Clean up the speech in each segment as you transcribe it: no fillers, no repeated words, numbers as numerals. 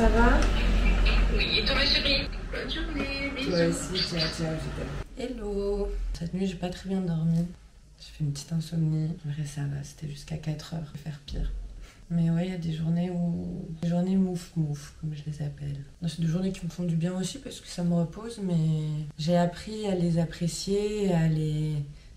ça va? Oui, et toi ma chérie? Bonne journée, bisous. Toi aussi, ciao, ciao, je t'aime. Hello. Cette nuit, j'ai pas très bien dormi. J'ai fait une petite insomnie. En vrai, ça va, c'était jusqu'à 4 heures. Je vais faire pire. Mais ouais, il y a des journées où... Des journées mouf-mouf, comme je les appelle. C'est des journées qui me font du bien aussi parce que ça me repose, mais j'ai appris à les apprécier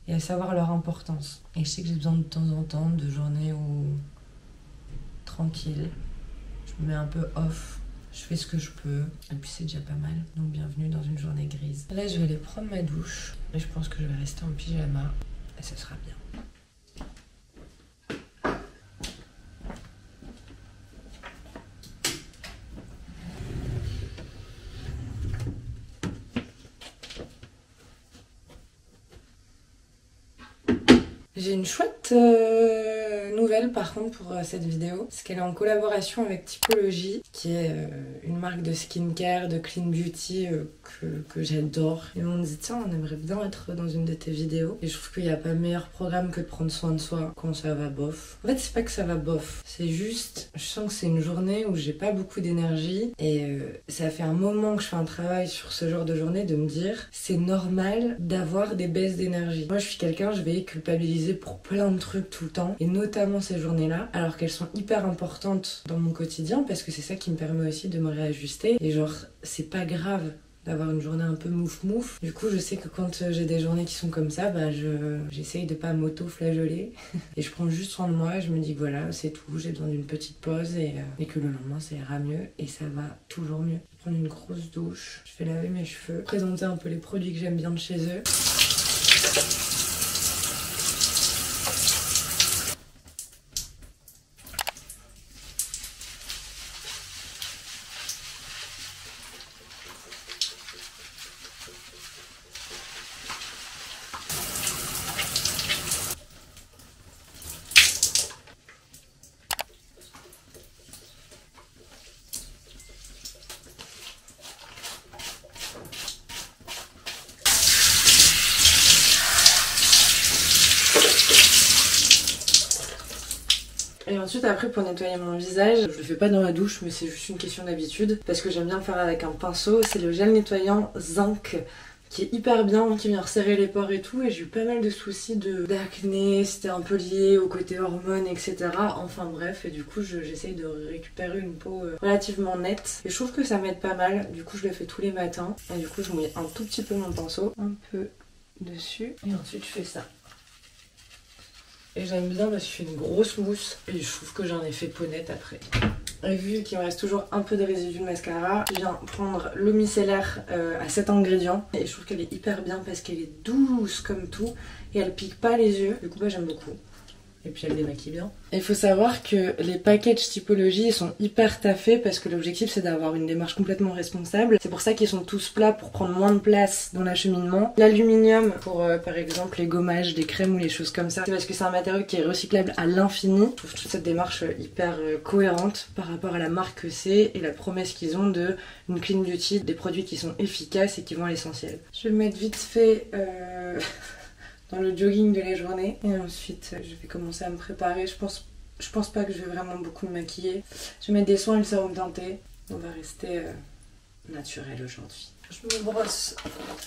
et à savoir leur importance. Et je sais que j'ai besoin de temps en temps de journées où... tranquille. Je me mets un peu off. Je fais ce que je peux. Et puis c'est déjà pas mal. Donc bienvenue dans une journée grise. Là, je vais aller prendre ma douche. Et je pense que je vais rester en pyjama. Et ça sera bien. J'ai une chouette nouvelle par contre pour cette vidéo, parce qu'elle est en collaboration avec Typologie, qui est une marque de skincare, de clean beauty que j'adore. Ils m'ont dit tiens, on aimerait bien être dans une de tes vidéos. Et je trouve qu'il n'y a pas meilleur programme que de prendre soin de soi quand ça va bof. En fait, c'est pas que ça va bof, c'est juste, je sens que c'est une journée où j'ai pas beaucoup d'énergie et ça fait un moment que je fais un travail sur ce genre de journée de me dire c'est normal d'avoir des baisses d'énergie. Moi, je suis quelqu'un, je vais culpabiliser pour plein de trucs tout le temps et notamment ces journées-là, alors qu'elles sont hyper importantes dans mon quotidien parce que c'est ça qui me permet aussi de me réajuster et genre c'est pas grave d'avoir une journée un peu mouf-mouf. Du coup, je sais que quand j'ai des journées qui sont comme ça, bah j'essaye de pas m'auto-flageoler et je prends juste soin de moi. Je me dis que voilà, c'est tout, j'ai besoin d'une petite pause et que le lendemain ça ira mieux et ça va toujours mieux. Je prends une grosse douche, je fais laver mes cheveux, présenter un peu les produits que j'aime bien de chez eux. Et ensuite après pour nettoyer mon visage, je le fais pas dans la douche mais c'est juste une question d'habitude parce que j'aime bien le faire avec un pinceau. C'est le gel nettoyant Zinc qui est hyper bien, qui vient resserrer les pores et tout, et j'ai eu pas mal de soucis d'acné, c'était un peu lié au côté hormones etc. Enfin bref, et du coup j'essaye de récupérer une peau relativement nette et je trouve que ça m'aide pas mal. Du coup je le fais tous les matins et du coup je mouille un tout petit peu mon pinceau, un peu dessus et ensuite je fais ça. Et j'aime bien parce que je fais une grosse mousse et je trouve que j'en ai fait peau nette après. Et vu qu'il me reste toujours un peu de résidu de mascara, je viens prendre l'eau micellaire à 7 ingrédients. Et je trouve qu'elle est hyper bien parce qu'elle est douce comme tout et elle pique pas les yeux. Du coup bah, j'aime beaucoup. Et puis elle démaquille bien. Et il faut savoir que les packages Typologie sont hyper taffés parce que l'objectif c'est d'avoir une démarche complètement responsable. C'est pour ça qu'ils sont tous plats pour prendre moins de place dans l'acheminement. L'aluminium pour par exemple les gommages, des crèmes ou les choses comme ça, c'est parce que c'est un matériau qui est recyclable à l'infini. Je trouve toute cette démarche hyper cohérente par rapport à la marque que c'est et la promesse qu'ils ont de une clean beauty, des produits qui sont efficaces et qui vont à l'essentiel. Je vais le mettre vite fait dans le jogging de la journée et ensuite je vais commencer à me préparer. Je pense pas que je vais vraiment beaucoup me maquiller. Je vais mettre des soins et le sérum teinté. On va rester naturel aujourd'hui. Je me brosse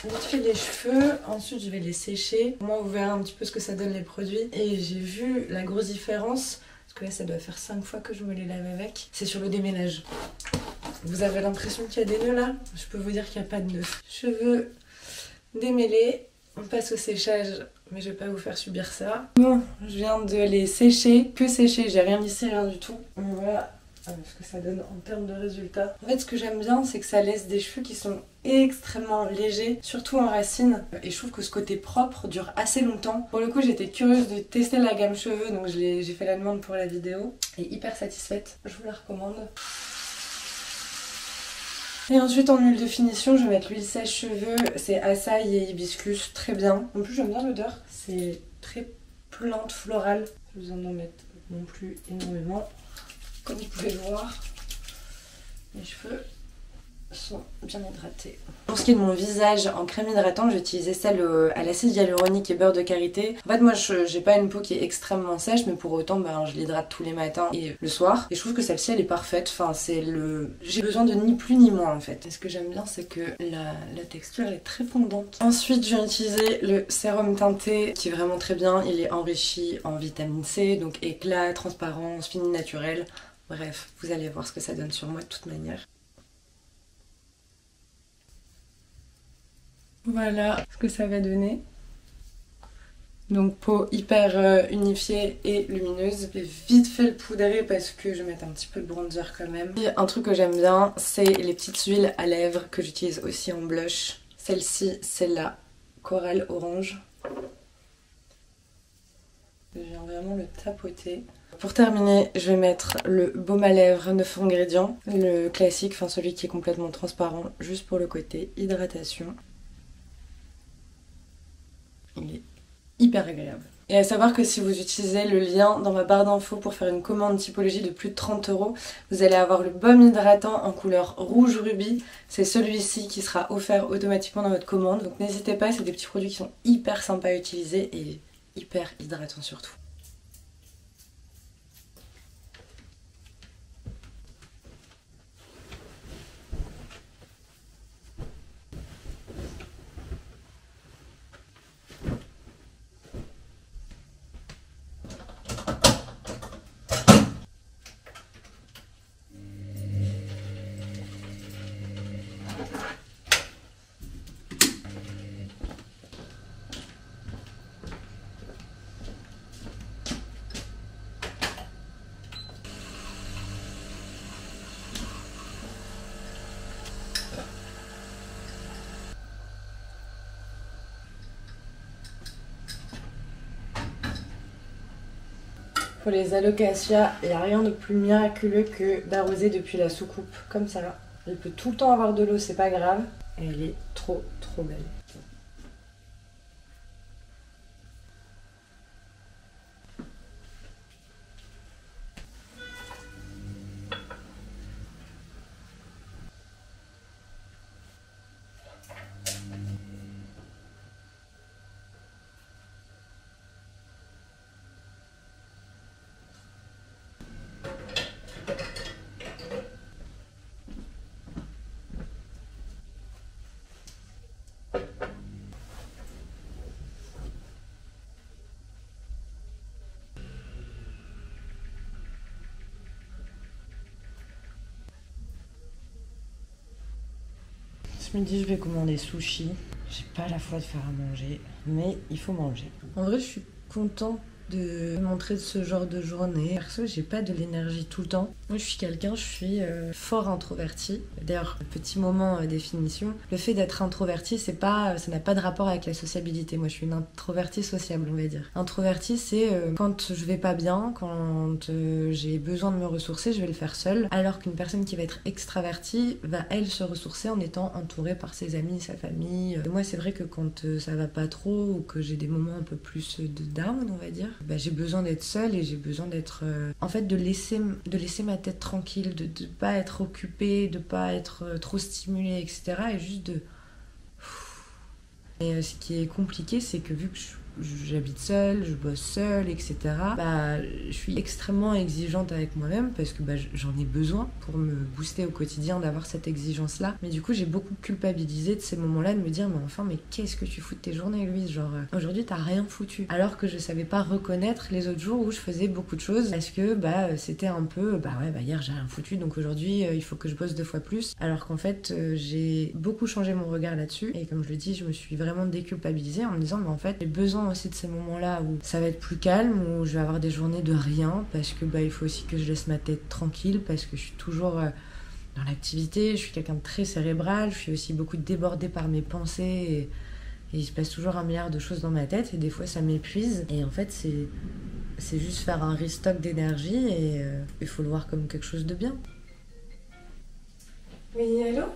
vite fait les cheveux, ensuite je vais les sécher. Moi vous verrez un petit peu ce que ça donne les produits et j'ai vu la grosse différence parce que là ça doit faire 5 fois que je me les lave avec. C'est sur le déménage. Vous avez l'impression qu'il y a des nœuds là? Je peux vous dire qu'il n'y a pas de nœuds. Cheveux démêlés. On passe au séchage, mais je vais pas vous faire subir ça. Bon, je viens de les sécher, que sécher, j'ai rien ici, rien du tout. Voilà ce que ça donne en termes de résultats. En fait, ce que j'aime bien, c'est que ça laisse des cheveux qui sont extrêmement légers, surtout en racines. Et je trouve que ce côté propre dure assez longtemps. Pour le coup, j'étais curieuse de tester la gamme cheveux, donc j'ai fait la demande pour la vidéo. Et hyper satisfaite, je vous la recommande. Et ensuite en huile de finition, je vais mettre l'huile sèche-cheveux, c'est açaï et hibiscus, très bien. En plus j'aime bien l'odeur, c'est très plante florale. Je vous en mettre non plus énormément. Comme vous pouvez le voir, mes cheveux sont bien hydratées. Pour ce qui est de mon visage en crème hydratante, j'ai utilisé celle à l'acide hyaluronique et beurre de karité. En fait moi j'ai pas une peau qui est extrêmement sèche, mais pour autant je l'hydrate tous les matins et le soir. Et je trouve que celle-ci elle est parfaite, enfin j'ai besoin de ni plus ni moins en fait. Et ce que j'aime bien c'est que la texture elle est très fondante. Ensuite je viens utiliser le sérum teinté qui est vraiment très bien. Il est enrichi en vitamine C, donc éclat, transparence, fini naturel. Bref, vous allez voir ce que ça donne sur moi de toute manière. Voilà ce que ça va donner. Donc peau hyper unifiée et lumineuse. J'ai vite fait le poudrer parce que je vais mettre un petit peu de bronzer quand même. Et un truc que j'aime bien, c'est les petites huiles à lèvres que j'utilise aussi en blush. Celle-ci, c'est la Coral Orange. Je viens vraiment le tapoter. Pour terminer, je vais mettre le baume à lèvres 9 ingrédients. Le classique, enfin celui qui est complètement transparent, juste pour le côté hydratation. Il est hyper agréable. Et à savoir que si vous utilisez le lien dans ma barre d'infos pour faire une commande typologie de plus de 30 €, vous allez avoir le baume hydratant en couleur rouge rubis. C'est celui-ci qui sera offert automatiquement dans votre commande. Donc n'hésitez pas, c'est des petits produits qui sont hyper sympas à utiliser et hyper hydratants surtout. Pour les alocasias, il n'y a rien de plus miraculeux que d'arroser depuis la soucoupe, comme ça. Elle peut tout le temps avoir de l'eau, c'est pas grave. Et elle est trop belle. Ce midi, je vais commander sushi. J'ai pas la foi de faire à manger, mais il faut manger. En vrai, je suis contente de montrer ce genre de journée. Perso, j'ai pas de l'énergie tout le temps. Moi, je suis quelqu'un, je suis fort introvertie. D'ailleurs, petit moment définition. Le fait d'être introvertie, ça n'a pas de rapport avec la sociabilité. Moi, je suis une introvertie sociable, on va dire. Introvertie, c'est quand je vais pas bien, quand j'ai besoin de me ressourcer, je vais le faire seule. Alors qu'une personne qui va être extravertie va, elle, se ressourcer en étant entourée par ses amis, sa famille. Moi, c'est vrai que quand ça va pas trop ou que j'ai des moments un peu plus de down, on va dire, j'ai besoin d'être seule et j'ai besoin d'être... en fait, de laisser ma tête tranquille, de pas être occupée, de pas être trop stimulée, etc. Et juste de... Et ce qui est compliqué, c'est que vu que j'habite seule, je bosse seule, etc. Je suis extrêmement exigeante avec moi-même parce que j'en ai besoin pour me booster au quotidien d'avoir cette exigence-là. Mais du coup, j'ai beaucoup culpabilisé de ces moments-là, de me dire mais qu'est-ce que tu fous de tes journées, Louise? Genre, aujourd'hui, t'as rien foutu. Alors que je savais pas reconnaître les autres jours où je faisais beaucoup de choses parce que c'était un peu, hier j'ai rien foutu, donc aujourd'hui, il faut que je bosse 2 fois plus. Alors qu'en fait, j'ai beaucoup changé mon regard là-dessus et comme je le dis, je me suis vraiment déculpabilisée en me disant mais en fait, j'ai besoin aussi de ces moments-là où ça va être plus calme, où je vais avoir des journées de rien parce que il faut aussi que je laisse ma tête tranquille parce que je suis toujours dans l'activité, je suis quelqu'un de très cérébral, je suis aussi beaucoup débordée par mes pensées et il se passe toujours 1 milliard de choses dans ma tête et des fois ça m'épuise et en fait c'est juste faire un restock d'énergie et il faut le voir comme quelque chose de bien. Oui, allô ?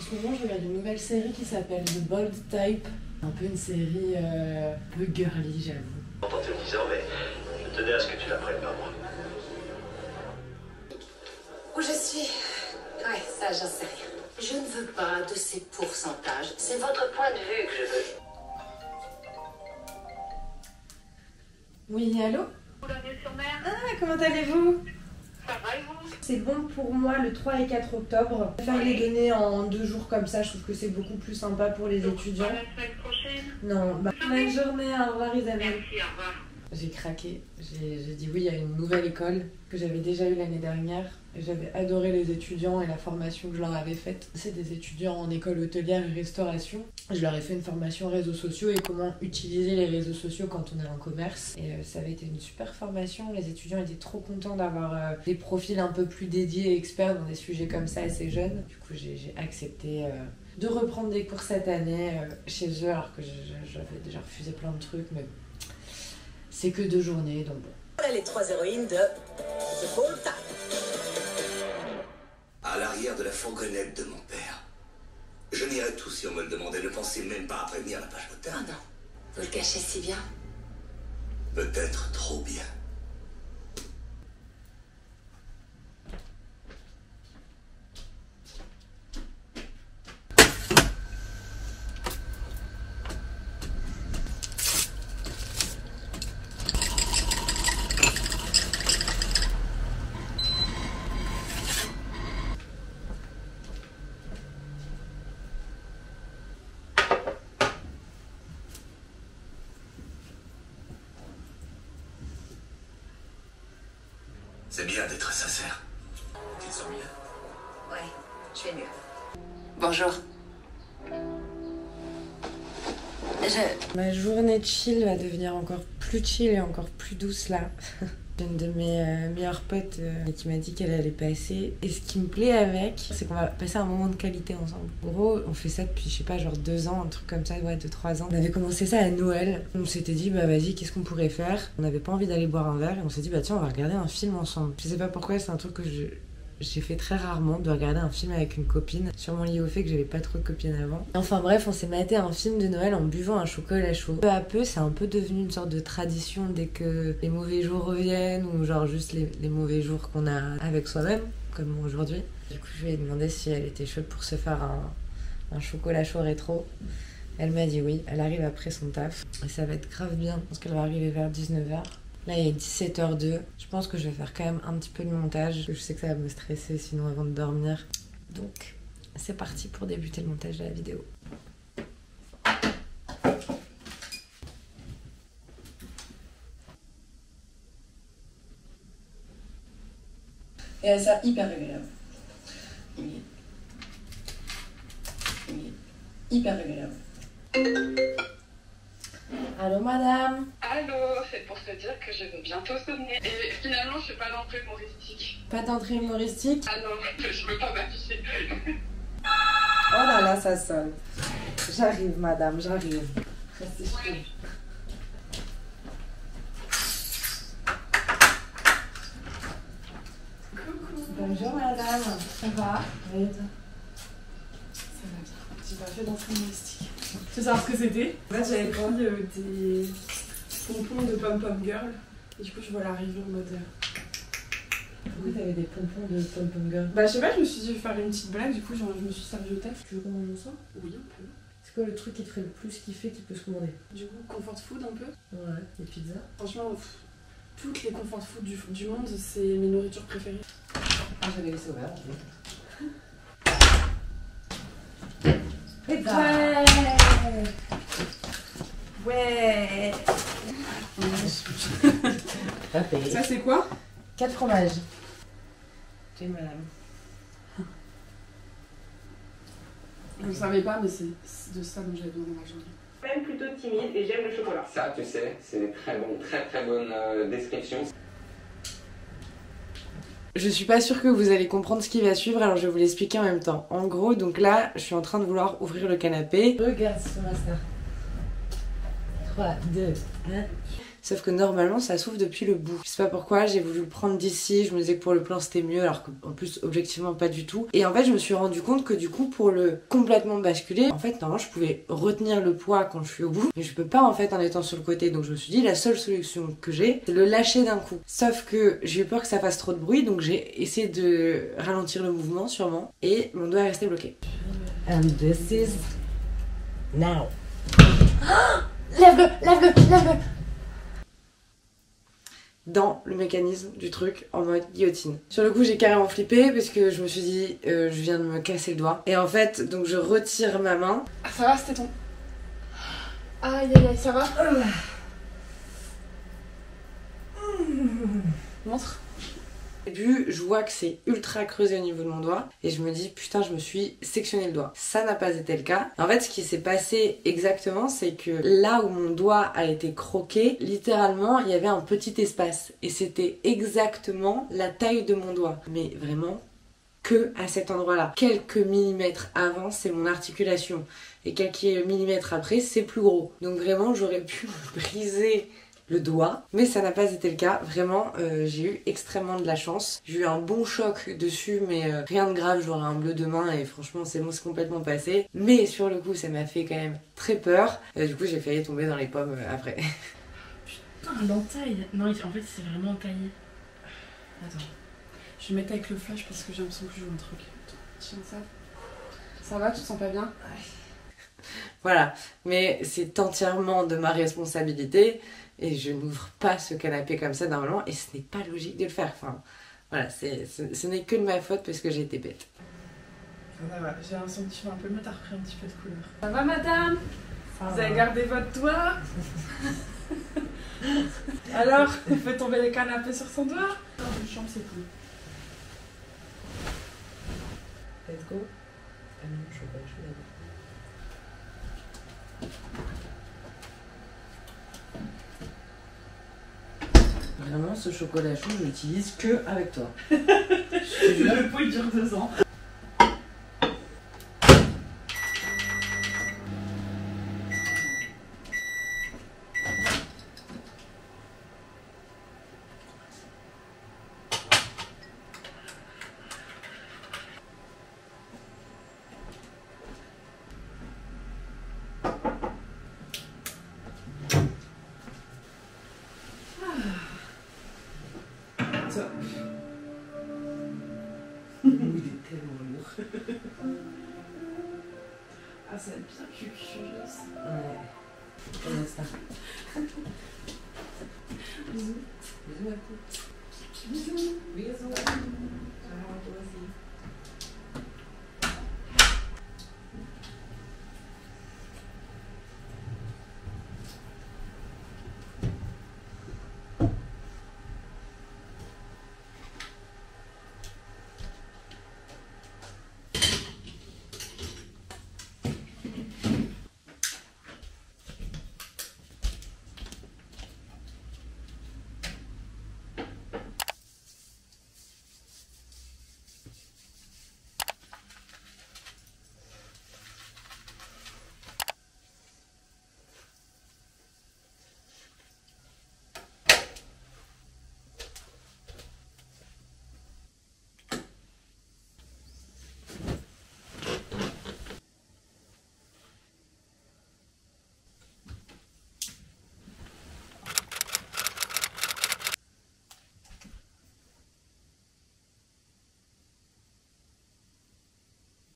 ce moment, je regarde une nouvelle série qui s'appelle The Bold Type. Un peu une série un peu girly, j'avoue. En te le disant, mais je tenais à ce que tu l'apprennes par moi. Où je suis? Ouais, ça, j'en sais rien. Je ne veux pas de ces pourcentages. C'est votre point de vue que je veux. Oui, allô? Boulogne-sur-Mer, Ah, comment allez-vous? ça va et vous? C'est bon pour moi le 3 et 4 octobre. Je vais faire les données en 2 jours comme ça, je trouve que c'est beaucoup plus sympa pour les étudiants. À la semaine prochaine. Non, bonne journée, au revoir Isabelle. Merci, au revoir. J'ai craqué, j'ai dit oui à une nouvelle école que j'avais déjà eue l'année dernière. J'avais adoré les étudiants et la formation que je leur avais faite. C'est des étudiants en école hôtelière et restauration. Je leur ai fait une formation réseaux sociaux et comment utiliser les réseaux sociaux quand on est en commerce. Et ça avait été une super formation. Les étudiants étaient trop contents d'avoir des profils un peu plus dédiés et experts dans des sujets comme ça assez jeunes. Du coup, j'ai accepté de reprendre des cours cette année chez eux alors que j'avais déjà refusé plein de trucs. Mais c'est que 2 journées, donc bon. Voilà les 3 héroïnes de The Bold Type. À l'arrière de la fourgonnette de mon père. Je n'irais tout si on me le demandait. Ne pensez même pas à prévenir la page Oh motard. non, vous le cachez si bien. Peut-être trop bien. C'est bien d'être sincère. Tu te sens bien? Ouais, je vais mieux. Bonjour. Ma journée de chill va devenir encore plus chill et encore plus douce là. J'ai une de mes meilleures potes qui m'a dit qu'elle allait passer. Et ce qui me plaît avec, c'est qu'on va passer un moment de qualité ensemble. En gros, on fait ça depuis, je sais pas, genre 2 ans, un truc comme ça, ouais, 2-3 ans. On avait commencé ça à Noël. On s'était dit, bah vas-y, qu'est-ce qu'on pourrait faire? On n'avait pas envie d'aller boire un verre et on s'est dit, bah tiens, on va regarder un film ensemble. Je sais pas pourquoi, c'est un truc que j'ai fait très rarement, de regarder un film avec une copine, sûrement lié au fait que j'avais pas trop de copines avant. Enfin bref, on s'est maté un film de Noël en buvant un chocolat chaud. Peu à peu, c'est un peu devenu une sorte de tradition dès que les mauvais jours reviennent, ou genre juste les mauvais jours qu'on a avec soi-même, comme aujourd'hui. Du coup, je lui ai demandé si elle était chaude pour se faire un chocolat chaud rétro. Elle m'a dit oui, elle arrive après son taf. Et ça va être grave bien, parce qu'elle va arriver vers 19h. Là, il est 17h02. Je pense que je vais faire quand même un petit peu de montage. Je sais que ça va me stresser sinon avant de dormir. Donc, c'est parti pour débuter le montage de la vidéo. Et elle sert hyper agréable. Il est hyper agréable. Allô madame? Allô, c'est pour te dire que je vais bientôt sonner. Et finalement, je fais pas d'entrée humoristique. Pas d'entrée humoristique? Ah non, je veux pas m'afficher. Oh là là, ça sonne. J'arrive madame, j'arrive. Restez chaude. Bonjour madame, ça va? Oui, toi? Ça va bien. J'ai pas fait d'entrée humoristique. Tu veux savoir ce que c'était? En fait, j'avais pris des pompons de pom-pom girl. Et du coup, je vois l'arrivée en mode. Pourquoi t'avais des pompons de pom-pom girl? Bah, je sais pas, je me suis dit faire une petite blague. Du coup, genre, je me suis servi au taf. Tu veux qu'on mange ensemble? Oui, un peu. C'est quoi le truc qui te ferait le plus kiffer qui peut se commander? Du coup, comfort food un peu. Ouais, les pizzas. Franchement, toutes les comfort food du monde, c'est mes nourritures préférées. Ah, j'avais laissé ouvert en fait. Pizza! Ouais! Ouais! Ça, c'est quoi? 4 fromages. J'ai madame. Je ne savais pas, mais c'est de ça dont j'avais besoin dans ma journée. Même plutôt timide et j'aime le chocolat. Ça, tu sais, c'est des très bonnes descriptions. Je suis pas sûre que vous allez comprendre ce qui va suivre, alors je vais vous l'expliquer en même temps. En gros, donc là, je suis en train de vouloir ouvrir le canapé. Regarde sur Insta. 3, 2, 1. Sauf que normalement ça s'ouvre depuis le bout. Je sais pas pourquoi, j'ai voulu le prendre d'ici, je me disais que pour le plan c'était mieux alors qu'en plus objectivement pas du tout. Et en fait je me suis rendu compte que du coup pour le complètement basculer, en fait normalement je pouvais retenir le poids quand je suis au bout, mais je peux pas en fait en étant sur le côté. Donc je me suis dit la seule solution que j'ai c'est le lâcher d'un coup. Sauf que j'ai eu peur que ça fasse trop de bruit, donc j'ai essayé de ralentir le mouvement sûrement et mon doigt est resté bloqué. And this is now. Lève-le, lève-le, lève-le. Dans le mécanisme du truc en mode guillotine. Sur le coup j'ai carrément flippé parce que je me suis dit je viens de me casser le doigt. Et en fait donc je retire ma main. Ah, ça va, c'était ton... Aïe aïe aïe, ça va? Montre. Au début, je vois que c'est ultra creusé au niveau de mon doigt et je me dis putain je me suis sectionné le doigt. Ça n'a pas été le cas. En fait ce qui s'est passé exactement c'est que là où mon doigt a été croqué, littéralement il y avait un petit espace et c'était exactement la taille de mon doigt. Mais vraiment que à cet endroit-là. Quelques millimètres avant c'est mon articulation et quelques millimètres après c'est plus gros. Donc vraiment j'aurais pu me briser le doigt, mais ça n'a pas été le cas. Vraiment j'ai eu extrêmement de la chance. J'ai eu un bon choc dessus mais rien de grave, j'aurais un bleu demain et franchement c'est bon, c'est complètement passé. Mais sur le coup ça m'a fait quand même très peur. Du coup j'ai failli tomber dans les pommes après. Putain, l'entaille. Non, en fait c'est vraiment taillé. Attends. Je vais mettre avec le flash parce que j'ai l'impression que je joue un truc. Tiens ça. Ça va, tu te sens pas bien? Voilà, mais c'est entièrement de ma responsabilité. Et je n'ouvre pas ce canapé comme ça normalement et ce n'est pas logique de le faire. Enfin, voilà, ce n'est que de ma faute parce que j'ai été bête. Ça va, j'ai l'impression que tu vas un peu mieux, t'as repris un petit peu de couleur. Ça va madame? Vous avez gardé votre doigt? Alors, il fait tomber le canapé sur son doigt? Dans une chambre c'est cool. Let's go. Ah non, je sais pas, je suis d'accord. Vraiment, ce chocolat chaud, je l'utilise que avec toi. Le pot il dure 2 ans. Il est tellement lourd. Ah, ça va être bien cucurieuse. Ouais. Comment ça? Bisous. Bisous à tous. Bisous. Bisous. Ciao, toi aussi.